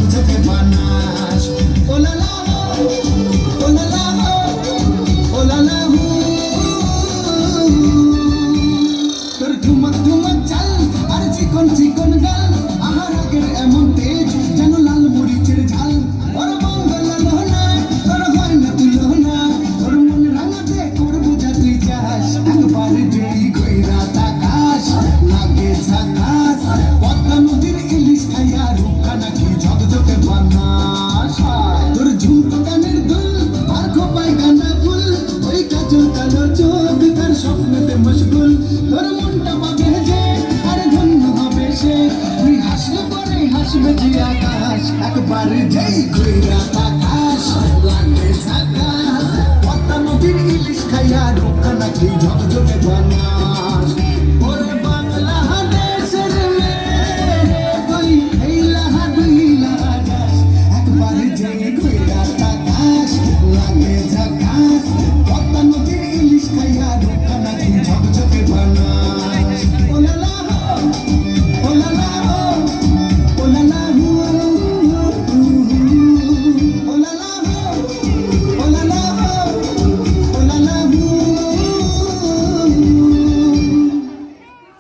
ঝকঝকে বানাস। ও লা লা ও লা লা ও লা লা তোর ঠুমক ঠুমক চাল আর চিকন চিকন গাল, আহার আগের এমন তেজ যেন লাল মরিচের ঝাল। ওর মঙ্গল লোহনা তোর হয় না তুলনা, তোর মন রাঙাতে করবো যা তুই চাস। একবার যেই কইরা তাকাস লাগে ঝাকাস, পদ্মা নদীর ইলিশ খাইয়া রূপটা নাকি ঝকঝকে বানাস। তোর ঝুমকো কানের দুল আর খোপায় গাঁদা ফুল, ওই কাজল কালো চোখ তার স্বপ্নেতে মশগুল। তোর মনটা পাবে যে আর ধন্য হবে সে, তুই হাসলে পরে হাসবে যে আকাশ। একবার যেই কইরা তাকাস লাগে ঝাকাস, পদ্মা নদীর ইলিশ খাইয়া রূপটা নাকি ঝকঝকে বানাস।